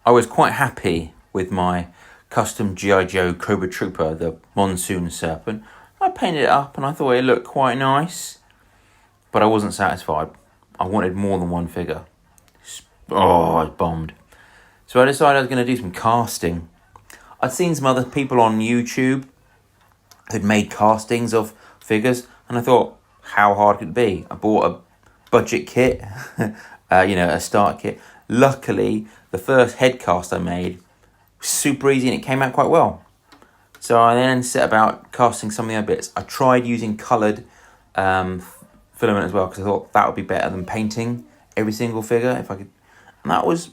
I was quite happy with my custom G.I. Joe Cobra Trooper, the Monsoon Serpent. I painted it up and I thought it looked quite nice, but I wasn't satisfied. I wanted more than one figure. Oh, I bombed. So I decided I was going to do some casting. I'd seen some other people on YouTube who'd made castings of figures, and I thought, how hard could it be? I bought a budget kit, a start kit. Luckily, the first head cast I made was super easy and it came out quite well. So I then set about casting some of the other bits. I tried using coloured filament as well, because I thought that would be better than painting every single figure if I could. And that was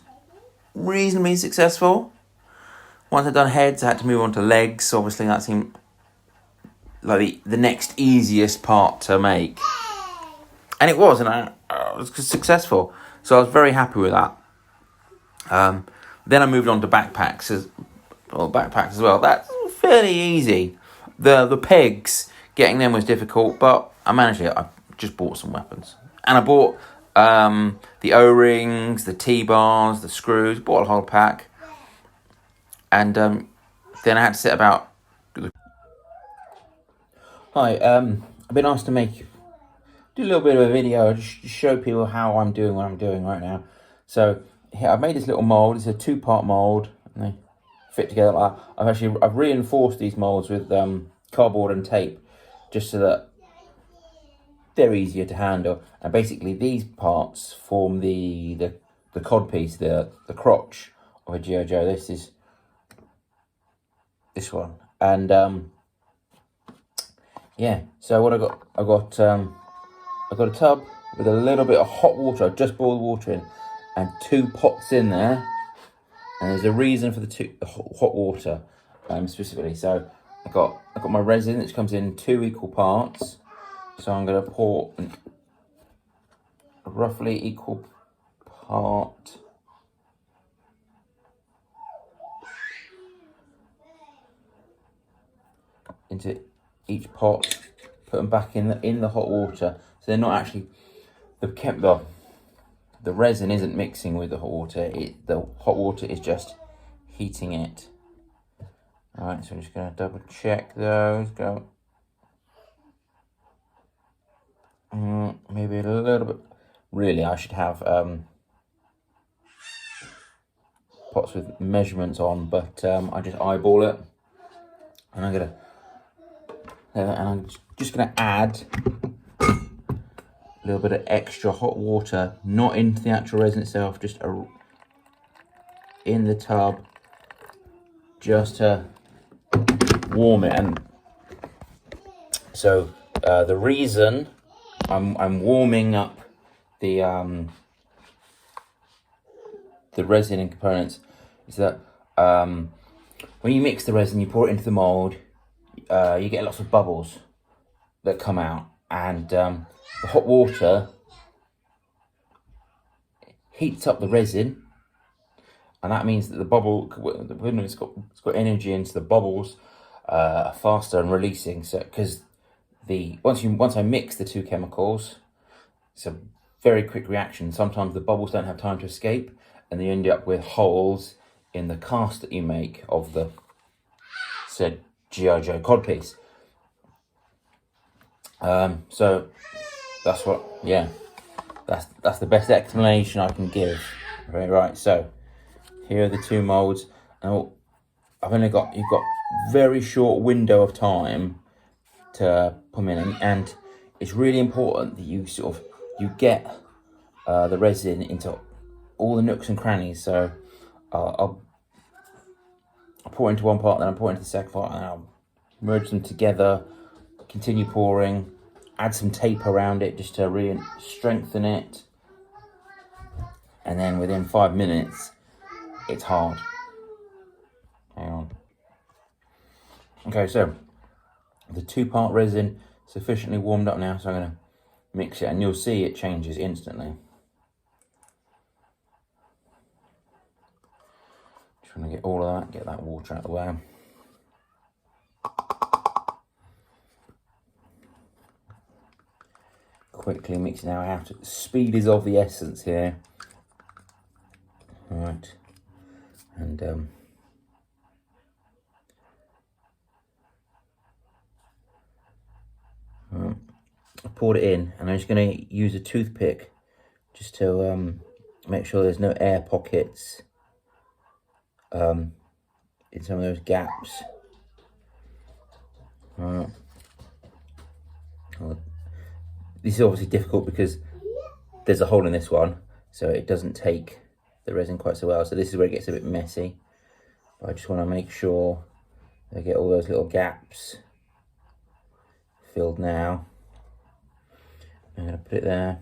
reasonably successful. Once I'd done heads, I had to move on to legs. Obviously, that seemed like the next easiest part to make. And it was, and I was successful. So I was very happy with that. Then I moved on to backpacks as well. That's fairly easy. The pegs, getting them was difficult, but I managed it. I just bought some weapons. And I bought the O-rings, the T-bars, the screws, bought a whole pack. And then I had to set about... Hi, I've been asked to do a little bit of a video just to show people how I'm doing what I'm doing right now. So here I've made this little mould. It's a 2-part mould, and they fit together like that. I've reinforced these moulds with cardboard and tape, just so that they're easier to handle. And basically these parts form the codpiece, the crotch of a G.I. Joe. This is this one, and yeah. So what I got a tub with a little bit of hot water. I just boiled water in, and 2 pots in there. And there's a reason for the hot water, specifically. So I got my resin, which comes in 2 equal parts. So I'm going to pour a roughly equal part into each pot. Put them back in the hot water. So they're not actually the resin isn't mixing with the hot water. The hot water is just heating it. All right, so I'm just going to double check those. Go. Maybe a little bit. Really, I should have pots with measurements on, but I just eyeball it, and I'm just gonna add a little bit of extra hot water, not into the actual resin itself, just in the tub, just to warm it. And so the reason I'm warming up the resin and components is that when you mix the resin, you pour it into the mold, you get lots of bubbles that come out, and the hot water heats up the resin, and that means that the bubble, when it's got energy into the bubbles, are faster and releasing. So because once I mix the 2 chemicals, it's a very quick reaction. Sometimes the bubbles don't have time to escape, and you end up with holes in the cast that you make of the said G.I. Joe codpiece. So that's that's the best explanation I can give. Right, so here are the 2 molds. Now you've got very short window of time to put them in, and it's really important that you get the resin into all the nooks and crannies. So I'll pour into one part, then I'll pour into the second part, and I'll merge them together, continue pouring, add some tape around it just to really strengthen it, and then within 5 minutes it's hard. Hang on. Okay, so the 2-part resin sufficiently warmed up now, so I'm going to mix it, and you'll see it changes instantly. Trying to get all of that, get that water out of the way. Quickly mix it now out. Speed is of the essence here. Right. And I poured it in, and I'm just going to use a toothpick just to make sure there's no air pockets in some of those gaps. This is obviously difficult because there's a hole in this one, so it doesn't take the resin quite so well. So this is where it gets a bit messy. But I just want to make sure I get all those little gaps filled now. I'm going to put it there.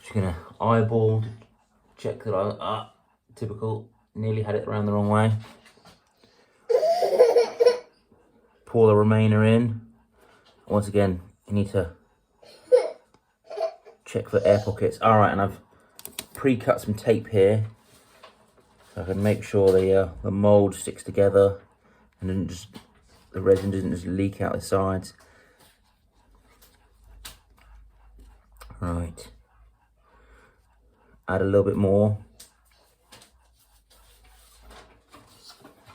Just going to eyeball, check that I, typical, nearly had it around the wrong way. Pour the remainder in. Once again, you need to check for air pockets. All right, and I've pre-cut some tape here, so I can make sure the mould sticks together and then just the resin doesn't just leak out the sides. Right. Add a little bit more,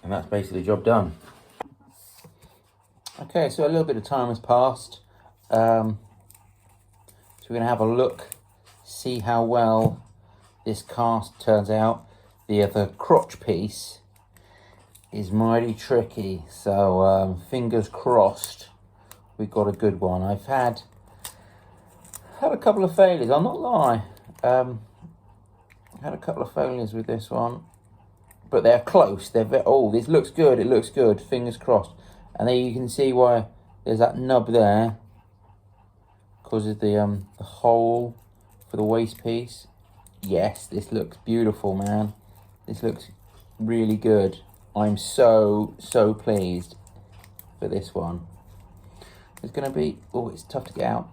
and that's basically the job done. Okay, so a little bit of time has passed. So we're going to have a look, see how well this cast turns out. The crotch piece is mighty tricky, so fingers crossed we've got a good one. I've had a couple of failures, I'll not lie. Had a couple of failures with this one, but they're close. This looks good, it looks good, fingers crossed. And there you can see why there's that nub there, because of the hole for the waste piece. Yes, this looks beautiful, man. This looks really good. I'm so pleased for this one. It's going to be, it's tough to get out.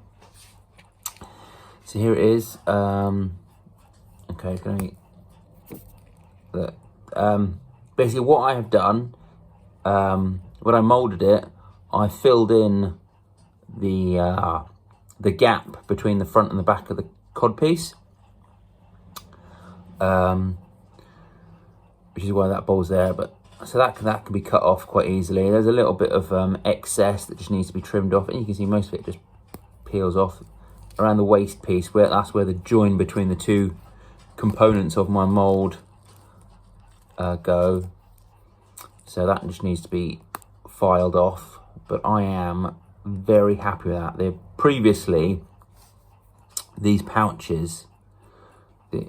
So here it is. Okay, basically what I have done, when I moulded it, I filled in the gap between the front and the back of the cod piece, which is why that ball's there. But so that can be cut off quite easily. There's a little bit of excess that just needs to be trimmed off, and you can see most of it just peels off around the waist piece, where that's where the join between the two components of my mould go. So that just needs to be filed off, but I am very happy with that. Previously, these pouches, let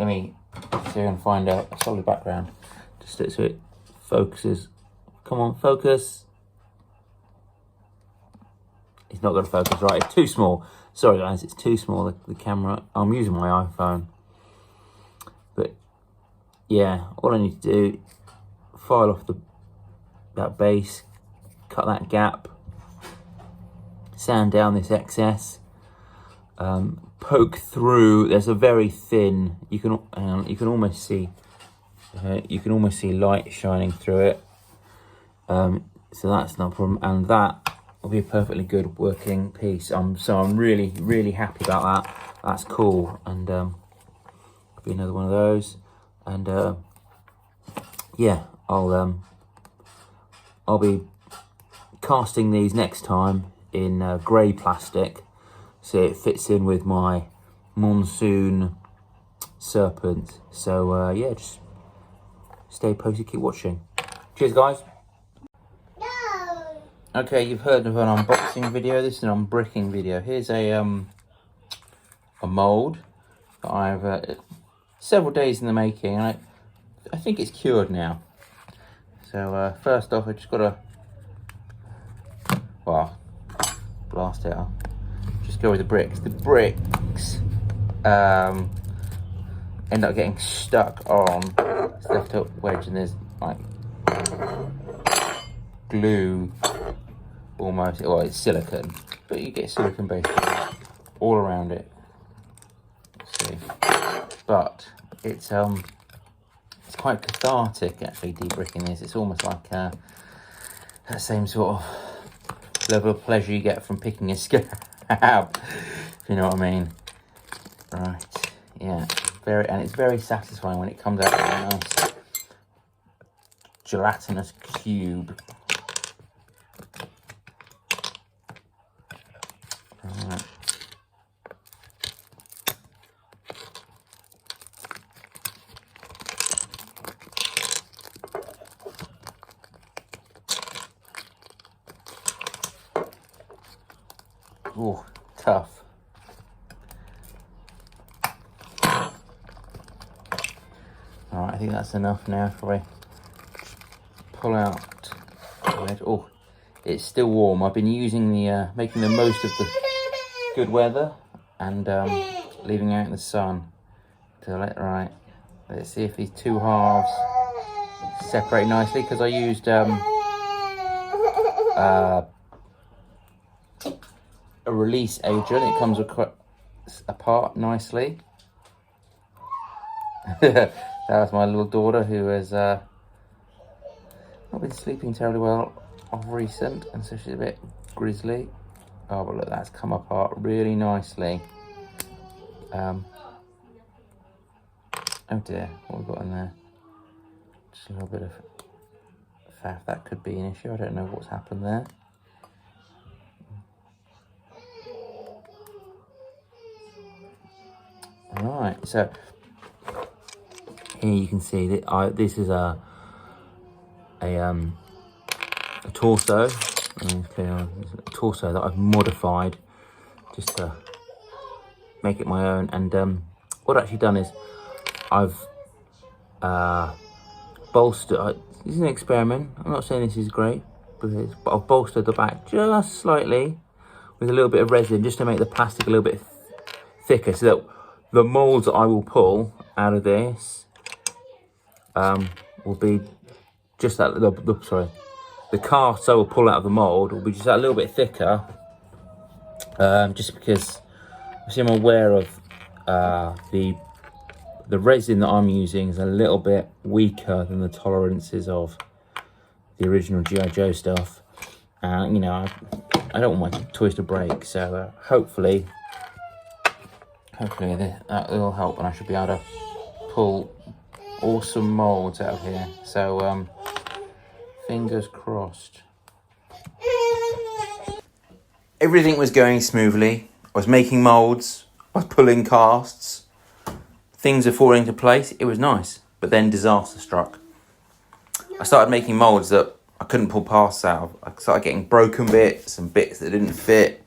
me see and find out a solid background just so it focuses. Come on, focus. It's not going to focus right. It's too small. Sorry guys, it's too small, the camera. I'm using my iPhone. But yeah, all I need to do, file off that base, cut that gap, sand down this excess, poke through. There's a very thin, you can almost see light shining through it. So that's no problem, and that will be a perfectly good working piece. So I'm really happy about that. That's cool, and could be another one of those. And yeah, I'll be casting these next time in grey plastic, so it fits in with my monsoon serpent. So yeah, just stay posted, keep watching. Cheers guys. Okay, you've heard of an unboxing video. This is an unbricking video. Here's a mould that I've several days in the making, and I think it's cured now. So first off, I just got to blast it up. Just go with the bricks. The bricks end up getting stuck on this left up wedge, and there's like glue. Almost, well, it's silicone, but you get silicone based all around it. See, but it's quite cathartic actually debricking this. It's almost like that same sort of level of pleasure you get from picking a scab, if you know what I mean. Right, Yeah, it's very satisfying when it comes out with a nice gelatinous cube. Right. Oh, tough. Alright, I think that's enough now for I pull out. Oh, it's still warm. I've been using the, making the most of the good weather and leaving out in the sun. Right, let's see if these two halves separate nicely, because I used a release agent. It comes apart nicely. That was my little daughter, who has not been sleeping terribly well of recent, and so she's a bit grizzly. Oh, but look, that's come apart really nicely. Oh dear, what have we got in there? Just a little bit of faff. That could be an issue. I don't know what's happened there. Right, so here you can see that this is a torso. A torso that I've modified just to make it my own. And what I've actually done is I've bolstered. This is an experiment. I'm not saying this is great, but I've bolstered the back just slightly with a little bit of resin, just to make the plastic a little bit thicker, so that the moulds that I will pull out of this will be just that. The casts I will pull out of the mould will be just that little bit thicker, just because obviously I'm aware of the resin that I'm using is a little bit weaker than the tolerances of the original G.I. Joe stuff. You know, I don't want my toys to break, so hopefully that will help, and I should be able to pull awesome moulds out of here. So fingers crossed. Everything was going smoothly. I was making moulds, I was pulling casts, things are falling into place. It was nice, but then disaster struck. I started making moulds that I couldn't pull casts out of. I started getting broken bits and bits that didn't fit.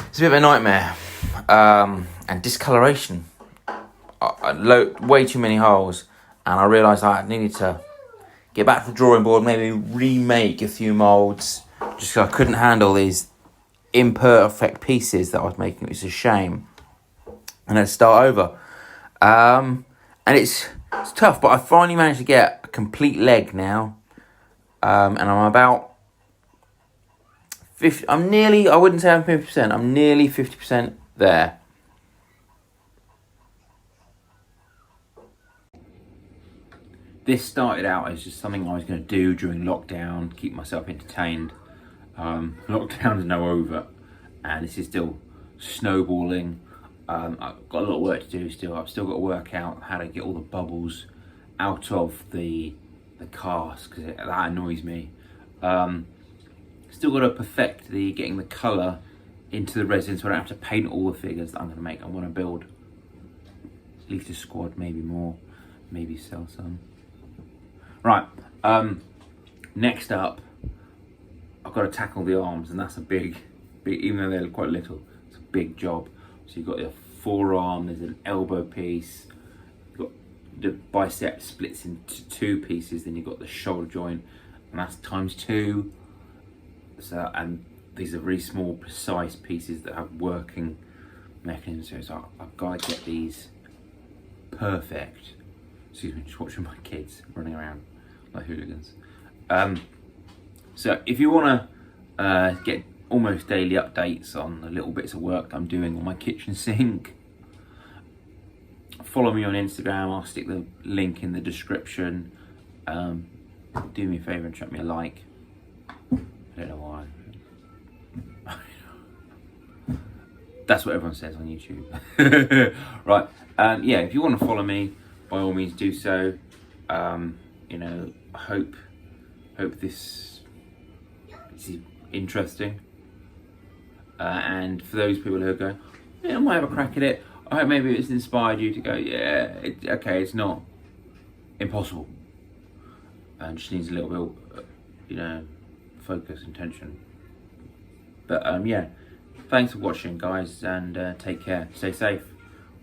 It's a bit of a nightmare. And discoloration. Way too many holes, and I realised I needed to get back to the drawing board, maybe remake a few moulds, just because I couldn't handle these imperfect pieces that I was making. It was a shame. And let's start over. And it's tough, but I finally managed to get a complete leg now. And I'm about 50, I wouldn't say I'm 50%, I'm nearly 50% there. This started out as just something I was going to do during lockdown, keep myself entertained. Lockdown is now over, and this is still snowballing. I've got a lot of work to do still. I've still got to work out how to get all the bubbles out of the cast, because that annoys me. Still got to perfect getting the colour into the resin, so I don't have to paint all the figures that I'm going to make. I want to build at least a squad, maybe more, maybe sell some. Right, next up, I've got to tackle the arms, and that's a big, even though they're quite little, it's a big job. So you've got your forearm, there's an elbow piece, you've got the bicep splits into two pieces, then you've got the shoulder joint, and that's ×2. So, and these are really small, precise pieces that have working mechanisms. So I've got to get these perfect. Excuse me, just watching my kids running around like hooligans. So if you want to get almost daily updates on the little bits of work that I'm doing on my kitchen sink, follow me on Instagram. I'll stick the link in the description. Do me a favour and chuck me a like. I don't know why. That's what everyone says on YouTube. Right. Yeah, if you want to follow me, by all means do so. You know, I hope this is interesting. And for those people who are going, yeah, I might have a crack at it, I hope maybe it's inspired you to go, yeah, okay, it's not impossible. And just needs a little bit, you know, focus and tension. But yeah, thanks for watching, guys, and take care. Stay safe.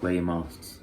Wear your masks.